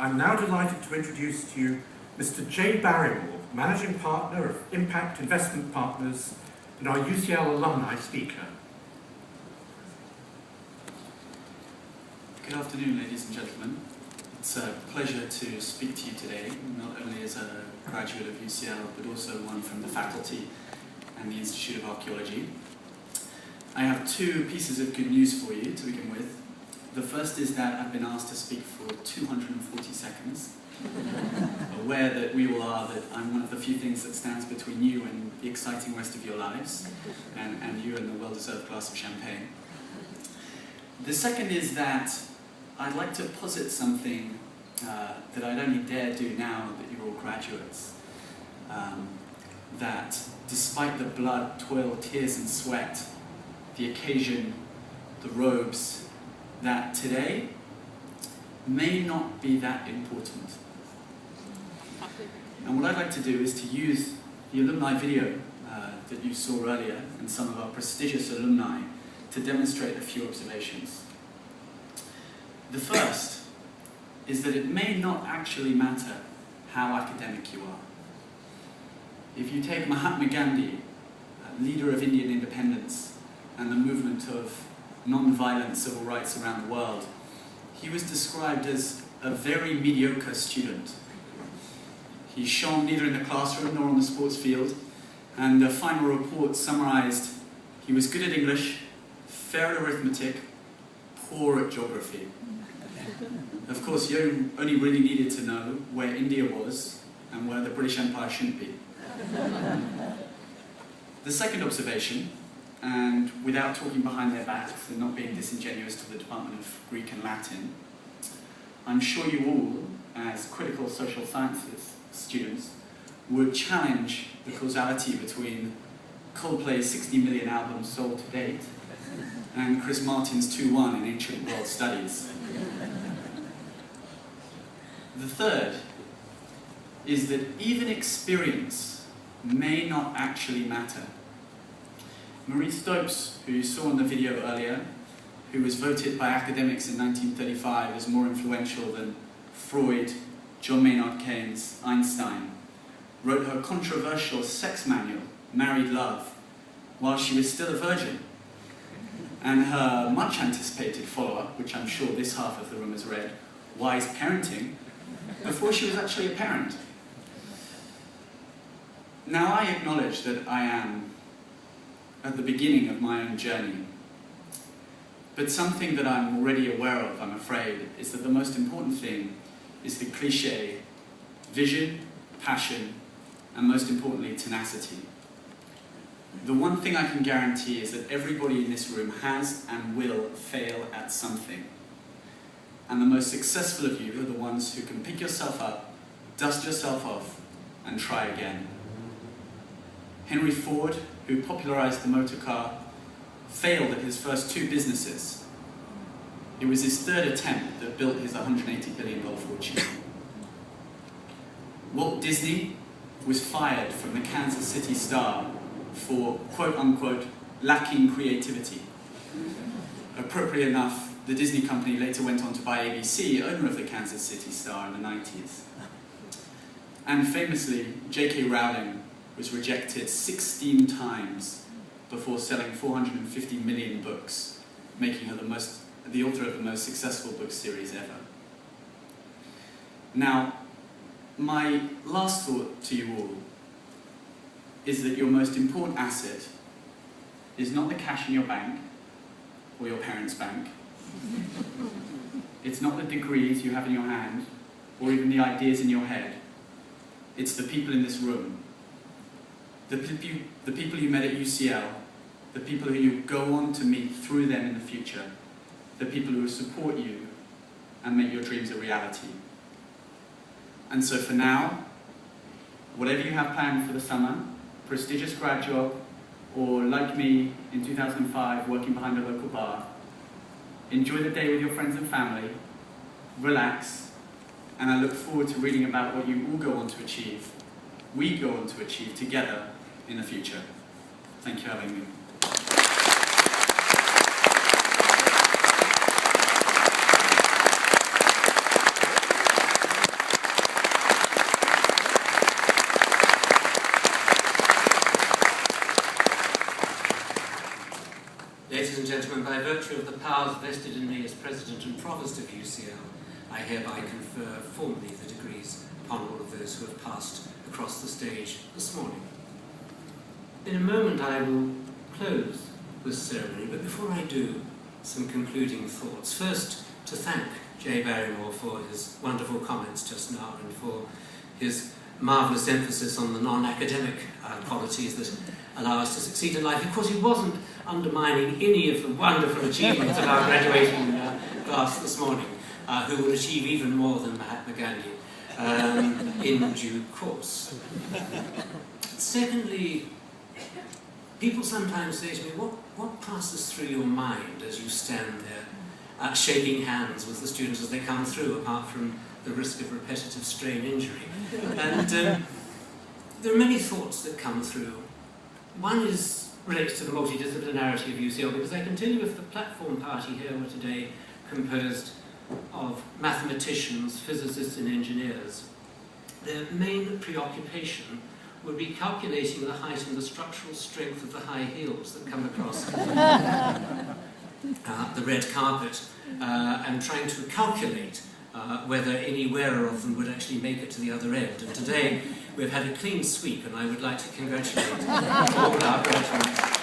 I'm now delighted to introduce to you Mr. Jay Barrymore, Managing Partner of Impact Investment Partners and our UCL alumni speaker. Good afternoon, ladies and gentlemen. It's a pleasure to speak to you today, not only as a graduate of UCL, but also one from the faculty and the Institute of Archaeology. I have two pieces of good news for you to begin with. The first is that I've been asked to speak for 240 seconds, aware that we all are that I'm one of the few things that stands between you and the exciting rest of your lives, and you and the well-deserved glass of champagne. The second is that I'd like to posit something that I'd only dare do now that you're all graduates. That despite the blood, toil, tears and sweat, the occasion, the robes, that today may not be that important. And what I'd like to do is to use the alumni video that you saw earlier and some of our prestigious alumni to demonstrate a few observations. The first is that it may not actually matter how academic you are. If you take Mahatma Gandhi, leader of Indian independence and the movement of non-violent civil rights around the world, he was described as a very mediocre student. He shone neither in the classroom nor on the sports field, and a final report summarized he was good at English, fair at arithmetic, poor at geography. Of course, you only really needed to know where India was and where the British Empire shouldn't be. The second observation, and without talking behind their backs and not being disingenuous to the Department of Greek and Latin, I'm sure you all, as critical social sciences students, would challenge the causality between Coldplay's 60 million albums sold to date and Chris Martin's 2-1 in ancient world studies. The third is that even experience may not actually matter. Marie Stopes, who you saw in the video earlier, who was voted by academics in 1935 as more influential than Freud, John Maynard Keynes, Einstein, wrote her controversial sex manual, Married Love, while she was still a virgin, and her much anticipated follow-up, which I'm sure this half of the room has read, Wise Parenting, before she was actually a parent. Now I acknowledge that I am at the beginning of my own journey. But something that I'm already aware of, I'm afraid, is that the most important thing is the cliché, vision, passion, and most importantly, tenacity. The one thing I can guarantee is that everybody in this room has and will fail at something. And the most successful of you are the ones who can pick yourself up, dust yourself off, and try again. Henry Ford, who popularized the motor car, failed at his first two businesses. It was his third attempt that built his $180 billion fortune. Walt Disney was fired from the Kansas City Star for, quote-unquote, lacking creativity. Appropriately enough, the Disney company later went on to buy ABC, owner of the Kansas City Star, in the 90s. And famously, J.K. Rowling was rejected 16 times before selling 450 million books, making her the author of the most successful book series ever. Now, my last thought to you all is that your most important asset is not the cash in your bank or your parents' bank. It's not the degrees you have in your hand or even the ideas in your head. It's the people in this room. The people you met at UCL, the people who you go on to meet through them in the future, the people who will support you and make your dreams a reality. And so for now, whatever you have planned for the summer, prestigious grad job, or like me in 2005 working behind a local bar, enjoy the day with your friends and family, relax, and I look forward to reading about what you all go on to achieve, we go on to achieve together in the future. Thank you for having me. virtue of the powers vested in me as President and Provost of UCL, I hereby confer formally the degrees upon all of those who have passed across the stage this morning. In a moment I will close this ceremony, but before I do, some concluding thoughts. First, to thank Jay Barrymore for his wonderful comments just now and for his marvellous emphasis on the non-academic qualities that allow us to succeed in life. Of course, he wasn't undermining any of the wonderful achievements of our graduating class this morning, who will achieve even more than Mahatma Gandhi in due course. Secondly, people sometimes say to me, what passes through your mind as you stand there shaking hands with the students as they come through, apart from the risk of repetitive strain injury? And there are many thoughts that come through. One relates to the multidisciplinarity of UCL, because I can tell you if the platform party here were today composed of mathematicians, physicists and engineers, their main preoccupation would be calculating the height and the structural strength of the high heels that come across the red carpet, and trying to calculate whether any wearer of them would actually make it to the other end. And today we've had a clean sweep, and I would like to congratulate all our graduates